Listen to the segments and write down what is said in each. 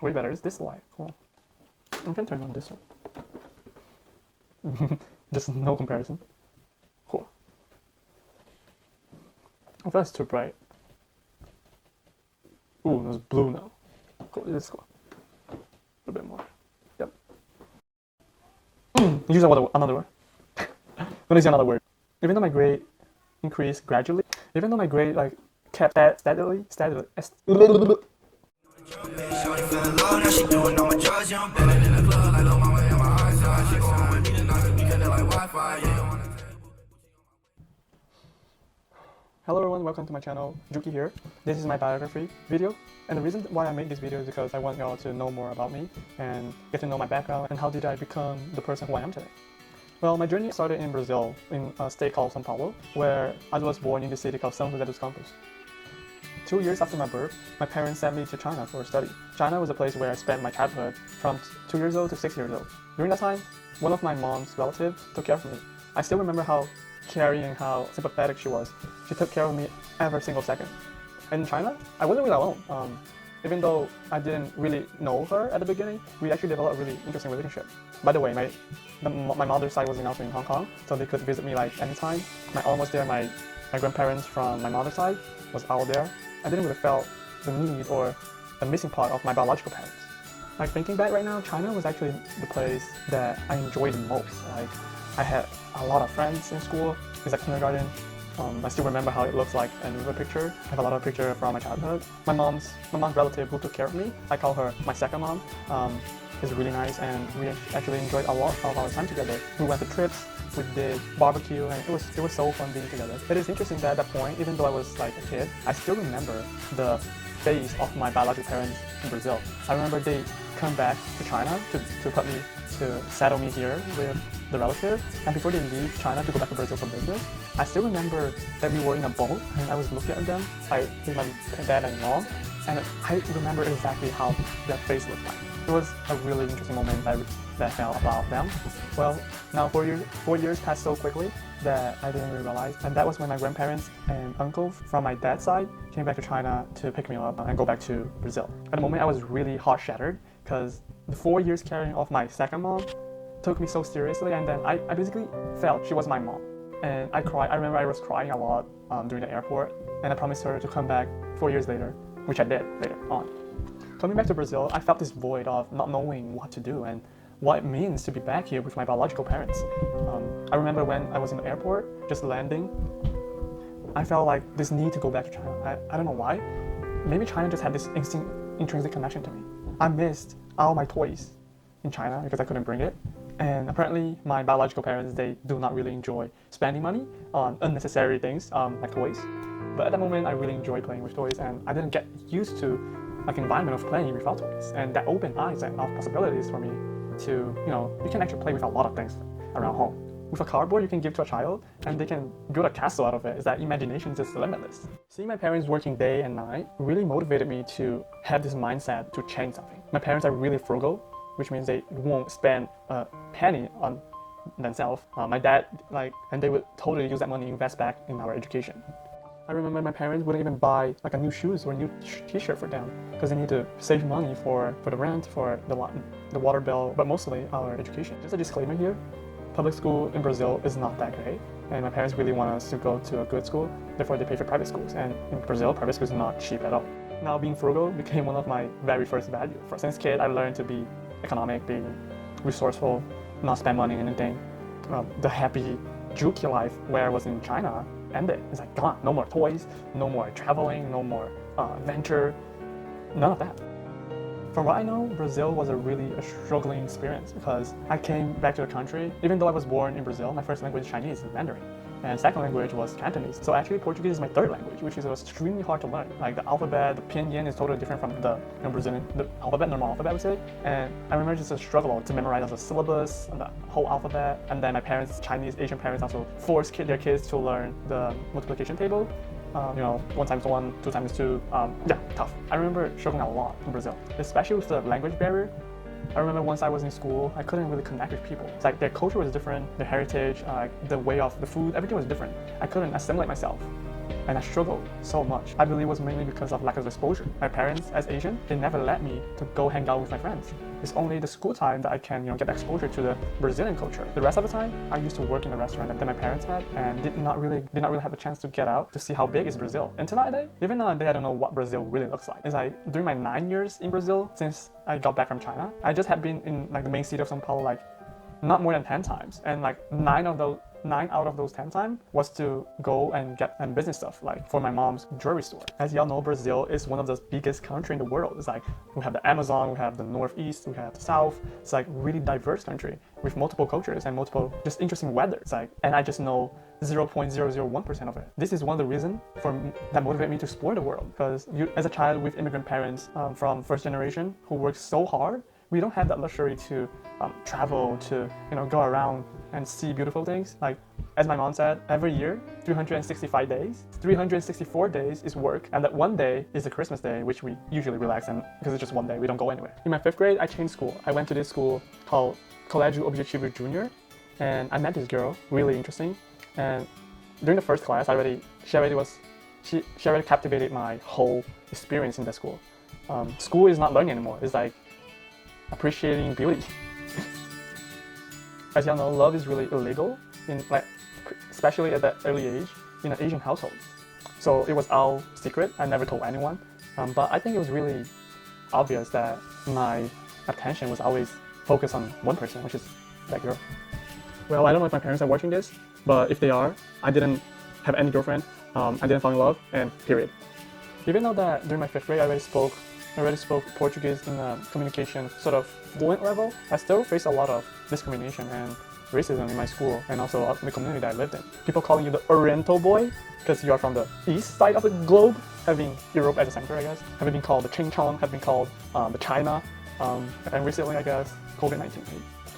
way better. It's this light. Cool. I can turn on this one. Just no comparison. Cool. Oh, that's too bright. Ooh, there's blue now. Cool, this is cool. A bit more. Yep. Use another word. Gonna use another word. Even though my grade increased gradually, even though my grade like kept steadily. Hello everyone, welcome to my channel, Juki here. This is my biography video, and the reason why I made this video is because I want y'all to know more about me and get to know my background and how did I become the person who I am today. Well, my journey started in Brazil, in a state called São Paulo, where I was born in the city called São José dos Campos. 2 years after my birth, my parents sent me to China for study. China was a place where I spent my childhood from 2 years old to 6 years old. During that time, one of my mom's relatives took care of me. I still remember how caring and how sympathetic she was. She took care of me every single second. And in China, I wasn't really alone. Even though I didn't really know her at the beginning, we actually developed a really interesting relationship. By the way, my mother's side was also in Hong Kong, so they could visit me like anytime. My aunt was there, my grandparents from my mother's side was all there. I didn't really felt the need or the missing part of my biological parents. Like thinking back right now, China was actually the place that I enjoyed the most. Like I had a lot of friends in school. It's like kindergarten. I still remember how it looks like in the picture. I have a lot of pictures from my childhood. My mom's relative who took care of me, I call her my second mom, is really nice, and we actually enjoyed a lot of our time together. We went to trips, we did barbecue, and it was so fun being together. It is interesting that at that point, even though I was like a kid, I still remember the face of my biological parents in Brazil. I remember they come back to China to settle me here with the relative, and before they leave China to go back to Brazil for business, I still remember that we were in a boat and I was looking at them, with my dad and mom, and I remember exactly how their face looked like. It was a really interesting moment that I felt about them. Well, now 4 years passed so quickly that I didn't really realize, and that was when my grandparents and uncle from my dad's side came back to China to pick me up and go back to Brazil. At the moment, I was really heart-shattered because the 4 years caring of my second mom took me so seriously, and then I basically felt she was my mom. And I cried. I remember I was crying a lot during the airport, and I promised her to come back 4 years later, which I did later on. Coming back to Brazil, I felt this void of not knowing what to do and what it means to be back here with my biological parents. I remember when I was in the airport, just landing, I felt like this need to go back to China. I don't know why. Maybe China just had this intrinsic connection to me. I missed all my toys in China because I couldn't bring it. And apparently my biological parents, they do not really enjoy spending money on unnecessary things like toys. But at that moment, I really enjoyed playing with toys, and I didn't get used to like environment of playing without toys. And that opened eyes and of possibilities for me to, you can actually play with a lot of things around home. With a cardboard you can give to a child and they can build a castle out of it. It's that imagination is just limitless. Seeing my parents working day and night really motivated me to have this mindset to change something. My parents are really frugal, which means they won't spend a penny on themselves. My dad, and they would totally use that money to invest back in our education. I remember my parents wouldn't even buy like a new shoes or a new t-shirt for them because they need to save money for the rent, for the water bill, but mostly our education. Just a disclaimer here, public school in Brazil is not that great, and my parents really want us to go to a good school, therefore they pay for private schools, and in Brazil, private school is not cheap at all. Now being frugal became one of my very first values. Since kid, I learned to be economic, being resourceful, not spend money on anything. The happy, juky life where I was in China ended. It's like gone. No more toys, no more traveling, no more adventure, none of that. From what I know, Brazil was a struggling experience because I came back to the country. Even though I was born in Brazil, my first language is Chinese and Mandarin, and second language was Cantonese. So actually Portuguese is my third language, which is extremely hard to learn. Like the alphabet, the pinyin is totally different from the Brazilian alphabet, normal alphabet I would say. And I remember just a struggle to memorize the syllabus and the whole alphabet. And then my parents, Chinese, Asian parents also forced their kids to learn the multiplication table. 1 times 1, 2 times 2, yeah, tough. I remember struggling a lot in Brazil, especially with the language barrier. I remember once I was in school, I couldn't really connect with people. It's like their culture was different, their heritage, the way of the food, everything was different. I couldn't assimilate myself. and I struggled so much. I believe it was mainly because of lack of exposure. My parents, as Asian, they never let me to go hang out with my friends. It's only the school time that I can, get exposure to the Brazilian culture. The rest of the time, I used to work in a restaurant that my parents had, and did not really have a chance to get out to see how big is Brazil. And to that day, even nowadays, I don't know what Brazil really looks like. It's like during my 9 years in Brazil, since I got back from China, I just have been in like the main city of São Paulo like not more than 10 times, and like 9 out of those 10 times was to go and get business stuff, like for my mom's jewelry store. As y'all know, Brazil is one of the biggest country in the world. It's like we have the Amazon, we have the Northeast, we have the South. It's like really diverse country with multiple cultures and multiple just interesting weather. It's like, and I just know 0.001% of it. This is one of the reasons that motivate me to explore the world, because you, as a child with immigrant parents from first generation who worked so hard, we don't have that luxury to travel, to go around and see beautiful things. Like as my mom said, every year 365 days, 364 days is work, and that one day is a Christmas day, which we usually relax and because it's just one day, we don't go anywhere. In my 5th grade, I changed school. I went to this school called Colégio Objetivo Junior, and I met this girl, really interesting. And during the first class, she already captivated my whole experience in the school. School is not learning anymore. It's like appreciating beauty. As y'all know, love is really illegal especially at that early age in an Asian household. So it was all secret. I never told anyone. But I think it was really obvious that my attention was always focused on one person, which is that girl. Well, I don't know if my parents are watching this, but if they are, I didn't have any girlfriend. I didn't fall in love, and period. Even though that during my 5th grade I already spoke Portuguese in a communication sort of fluent level, I still face a lot of discrimination and racism in my school and also in the community that I lived in. People calling you the Oriental boy because you are from the east side of the globe, having Europe as a center, I guess. Having been called the Ching Chong, have been called the China, and recently, I guess, COVID-19.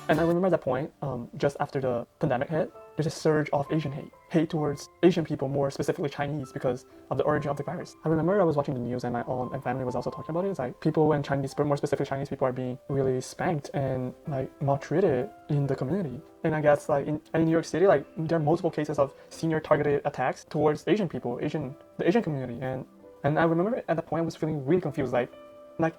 And I remember at that point, just after the pandemic hit, there's a surge of Asian hate towards Asian people, more specifically Chinese, because of the origin of the virus. I remember I was watching the news and my own family was also talking about it. It's like people and Chinese, more specifically Chinese people, are being really spanked and like maltreated in the community. And I guess like in New York City, like there are multiple cases of senior targeted attacks towards Asian people, the Asian community. And I remember at that point I was feeling really confused. Like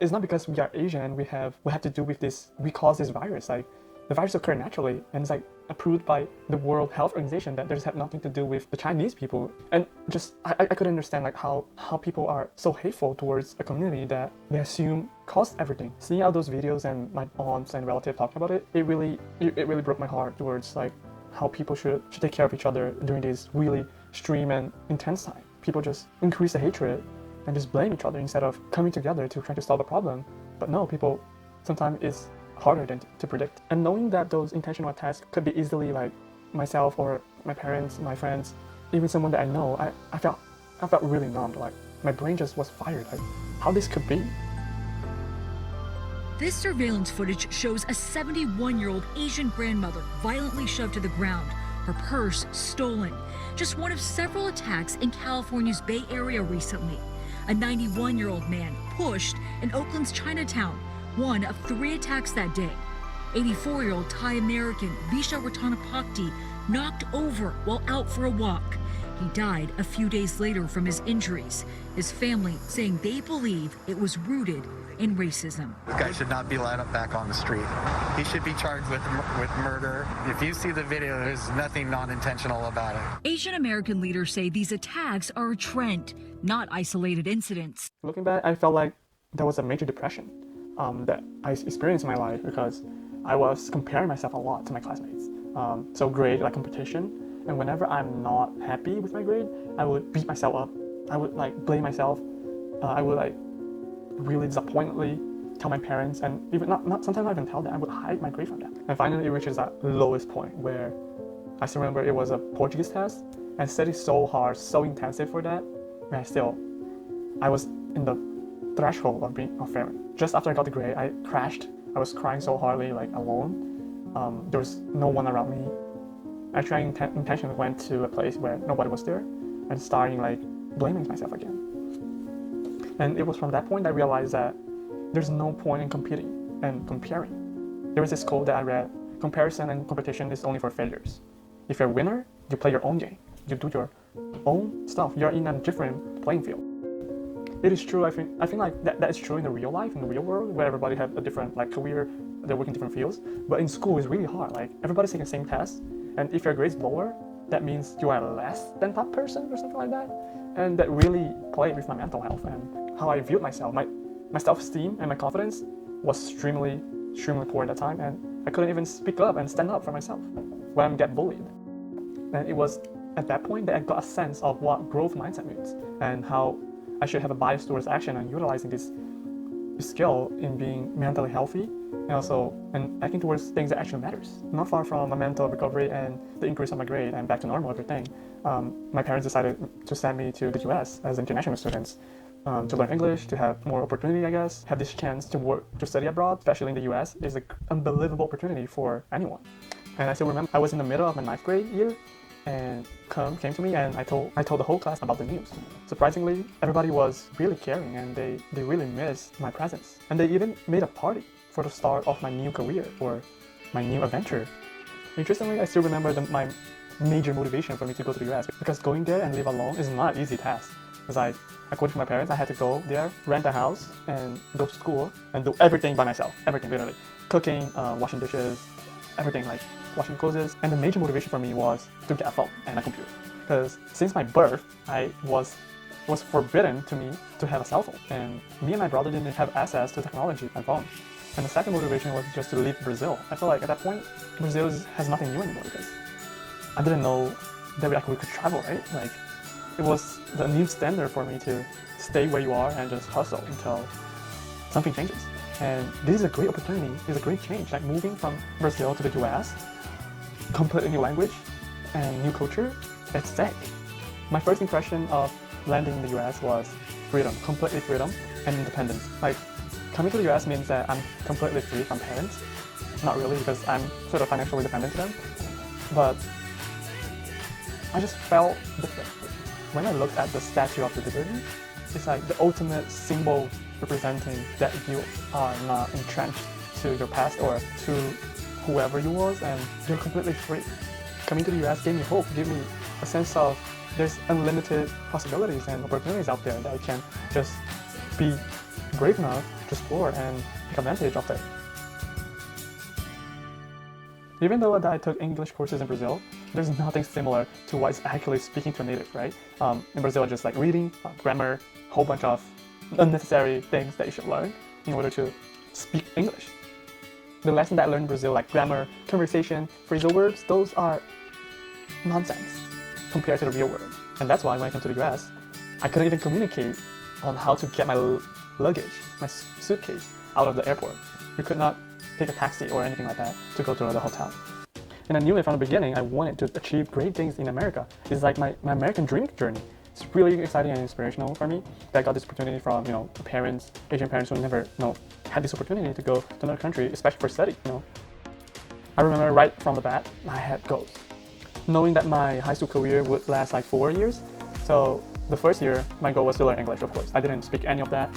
it's not because we are Asian and we have to do with this, we cause this virus. Like the virus occurred naturally, and it's like approved by the World Health Organization that there's have nothing to do with the Chinese people. And just I couldn't understand like how people are so hateful towards a community that they assume caused everything. Seeing all those videos and my aunts and relatives talking about it, it really broke my heart towards like how people should take care of each other during this really extreme and intense time. People just increase the hatred and just blame each other instead of coming together to try to solve a problem. But no, people sometimes it's harder than to predict. And knowing that those intentional attacks could be easily like myself or my parents, my friends, even someone that I know, I felt really numb. Like my brain just was fired. Like how this could be. This surveillance footage shows a 71-year-old Asian grandmother violently shoved to the ground, her purse stolen. Just one of several attacks in California's Bay Area recently. A 91-year-old man pushed in Oakland's Chinatown, one of 3 attacks that day. 84-year-old Thai American Visha Ratanapakdi knocked over while out for a walk. He died a few days later from his injuries. His family saying they believe it was rooted in racism. This guy should not be let back on the street. He should be charged with murder. If you see the video, there's nothing non-intentional about it. Asian American leaders say these attacks are a trend, not isolated incidents. Looking back, I felt like there was a major depression that I experienced in my life because I was comparing myself a lot to my classmates. So grade, like competition, and whenever I'm not happy with my grade, I would beat myself up. I would like blame myself. I would like really disappointedly tell my parents, and even not sometimes I even tell them. I would hide my grade from them. And finally, it reaches that lowest point where I still remember it was a Portuguese test, and I studied so hard, so intensive for that, and I was in the threshold of failing. Just after I got the grade, I crashed. I was crying so hardly, like alone. There was no one around me. Actually, I intentionally went to a place where nobody was there and starting like blaming myself again. And it was from that point I realized that there's no point in competing and comparing. There was this quote that I read: comparison and competition is only for failures. If you're a winner, you play your own game. You do your own stuff. You're in a different playing field. It is true. I think like that is true in the real life, in the real world, where everybody have a different like career, they work in different fields. But in school, it's really hard. Like everybody's taking the same test, and if your grade's lower, that means you are less than top person or something like that. And that really played with my mental health and how I viewed myself. My self-esteem and my confidence was extremely poor at that time, and I couldn't even speak up and stand up for myself when I get bullied. And it was at that point that I got a sense of what growth mindset means and how I should have a bias towards action and utilizing this skill in being mentally healthy and also acting towards things that actually matters. Not far from my mental recovery and the increase of my grade and back to normal everything, my parents decided to send me to the US as international students to learn English, to have more opportunity, I guess, have this chance to work, to study abroad, especially in the US, is an unbelievable opportunity for anyone. And I still remember I was in the middle of my 9th grade year, and came to me and I told the whole class about the news. Surprisingly, everybody was really caring and they really missed my presence. And they even made a party for the start of my new career or my new adventure. Interestingly, I still remember my major motivation for me to go to the US, because going there and live alone is not an easy task. Because according to my parents, I had to go there, rent a house, and go to school and do everything by myself. Everything, literally. Cooking, washing dishes, everything, like washing clothes. And the major motivation for me was to get a phone and a computer. Because since my birth, I was forbidden to me to have a cell phone. And me and my brother didn't have access to technology and phone. And the second motivation was just to leave Brazil. I feel like at that point, Brazil has nothing new anymore, because I didn't know that we could travel, right? Like, it was the new standard for me to stay where you are and just hustle until something changes. And this is a great opportunity, it's a great change, like moving from Brazil to the US, completely new language and new culture at stake. My first impression of landing in the US was freedom, completely freedom and independence. Like, coming to the US means that I'm completely free from parents. Not really, because I'm sort of financially dependent to them. But I just felt different. When I looked at the Statue of the Liberty, it's like the ultimate symbol representing that you are not entrenched to your past or to whoever you was, and you're completely free. Coming to the US gave me hope, gave me a sense of there's unlimited possibilities and opportunities out there that I can just be brave enough to explore and take advantage of it. Even though I took English courses in Brazil, there's nothing similar to what is actually speaking to a native, right? In Brazil, just like reading, grammar, a whole bunch of unnecessary things that you should learn in order to speak English. The lesson that I learned in Brazil, like grammar, conversation, phrasal words, those are nonsense compared to the real world. And that's why when I came to the US, I couldn't even communicate on how to get my luggage, my suitcase, out of the airport. We could not take a taxi or anything like that to go to the hotel. And I knew it from the beginning I wanted to achieve great things in America. It's like my American dream journey. It's really exciting and inspirational for me that I got this opportunity from, parents, Asian parents who never, had this opportunity to go to another country, especially for study, I remember right from the bat, I had goals. Knowing that my high school career would last like 4 years, so the first year, my goal was to learn English, of course. I didn't speak any of that.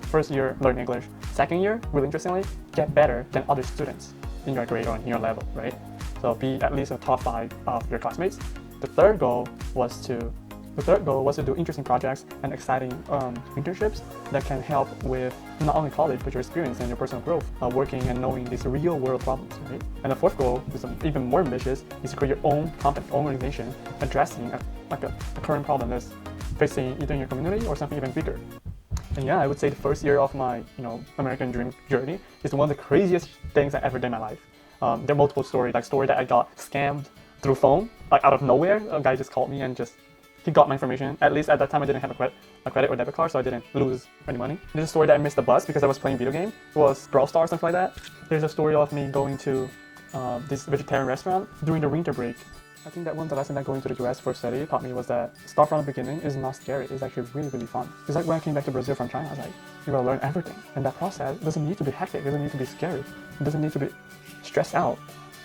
First year, learn English. Second year, really interestingly, get better than other students in your grade or in your level, right? So be at least a top 5 of your classmates. The third goal was to do interesting projects and exciting internships that can help with not only college, but your experience and your personal growth, working and knowing these real world problems, right? And the fourth goal, which is even more ambitious, is to create your own company, own organization, addressing a current problem that's facing either in your community or something even bigger. And yeah, I would say the first year of my, American dream journey is one of the craziest things I ever did in my life. There are multiple stories, like story that I got scammed through phone, like out of nowhere. A guy just called me and he got my information. At least at that time I didn't have a credit or debit card, so I didn't lose any money. There's a story that I missed the bus because I was playing a video game. It was Brawl Stars, something like that. There's a story of me going to this vegetarian restaurant during the winter break. I think that one of the lessons that going to the US for study taught me was that start from the beginning is not scary. It's actually really, really fun. It's like when I came back to Brazil from China, I was like, you gotta learn everything. And that process doesn't need to be hectic, it doesn't need to be scary. It doesn't need to be stressed out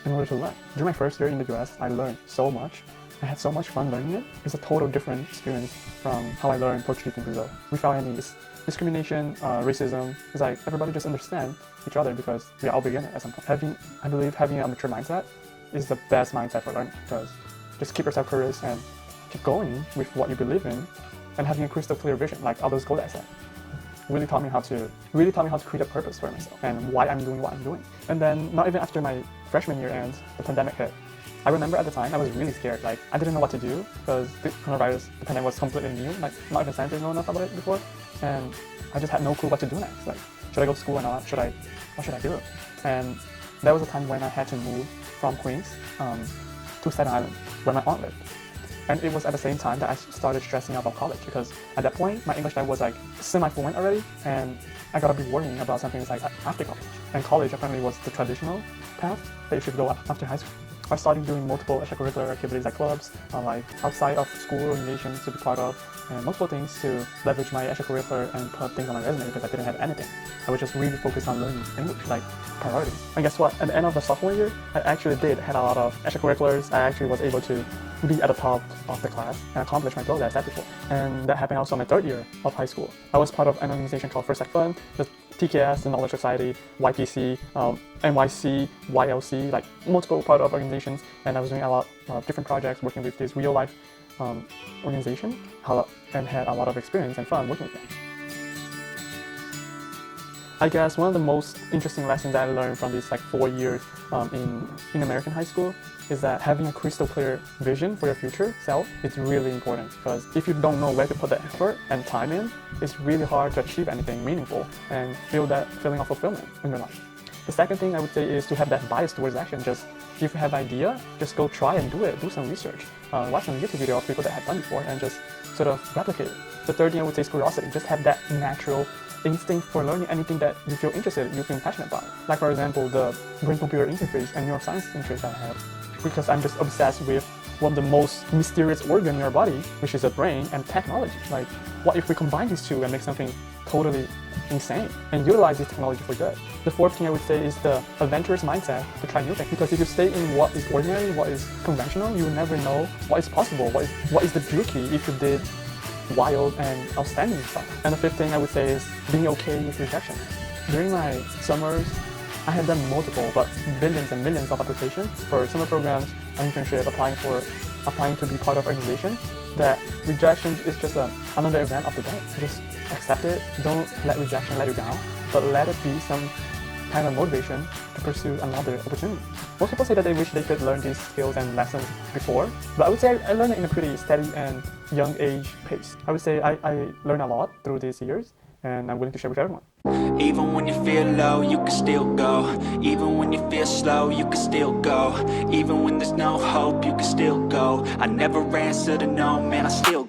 in order to learn. During my first year in the US, I learned so much. I had so much fun learning it. It's a total different experience from how I learned Portuguese in Brazil. Without any discrimination, racism. It's like everybody just understand each other because we are all beginners at some point. I believe having a mature mindset is the best mindset for learning, because just keep yourself curious and keep going with what you believe in and having a crystal clear vision, like all those goals I said. Really taught me how to create a purpose for myself and why I'm doing what I'm doing. And then not even after my freshman year ends, the pandemic hit. I remember at the time I was really scared. Like I didn't know what to do because the coronavirus, the pandemic was completely new. Like not even scientists know enough about it before, and I just had no clue what to do next. Like should I go to school or not? What should I do? And that was a time when I had to move from Queens to Staten Island, where my aunt lived. And it was at the same time that I started stressing about college because at that point, my English was like semi-fluent already, and I gotta be worrying about something like after college. And college apparently was the traditional path that you should go after high school. I started doing multiple extracurricular activities like clubs, like outside of school organizations to be part of, and multiple things to leverage my extracurricular and put things on my resume because I didn't have anything. I was just really focused on learning English, like priorities. And guess what? At the end of the sophomore year, I actually had a lot of extracurriculars. I actually was able to be at the top of the class and accomplish my goals that I set before. And that happened also in my third year of high school. I was part of an organization called First Act Fund, the TKS, the Knowledge Society, YPC, NYC, YLC, like multiple part of organizations. And I was doing a lot of different projects, working with this real life organization, and had a lot of experience and fun working with them. I guess one of the most interesting lessons that I learned from these 4 years in American high school is that having a crystal clear vision for your future self is really important, because if you don't know where to put the effort and time in, it's really hard to achieve anything meaningful and feel that feeling of fulfillment in your life. The second thing I would say is to have that bias towards action. Just if you have an idea, just go try and do it. Do some research. Watch some YouTube video of people that have done before and just sort of replicate it. The third thing I would say is curiosity. Just have that natural instinct for learning anything that you feel interested in, you feel passionate about. Like for example, the brain-computer interface and neuroscience interest I have. Because I'm just obsessed with one of the most mysterious organ in your body, which is the brain, and technology. Like, what if we combine these two and make something totally insane and utilize this technology for good? The fourth thing I would say is the adventurous mindset to try new things. Because if you stay in what is ordinary, what is conventional, you will never know what is possible, what is the beauty if you did wild and outstanding stuff. And the fifth thing I would say is being okay with rejection. During my summers, I had done multiple, but billions and millions of applications for summer programs, internship, applying to be part of an organization. That rejection is just another event of the day. Just accept it. Don't let rejection let you down, but let it be some kind of motivation to pursue another opportunity. Most people say that they wish they could learn these skills and lessons before, but I would say I learned it in a pretty steady and young age pace. I would say I learned a lot through these years, and I'm willing to share with everyone. Even when you feel low, you can still go. Even when you feel slow, you can still go. Even when there's no hope, you can still go. I never answer to no, man, I still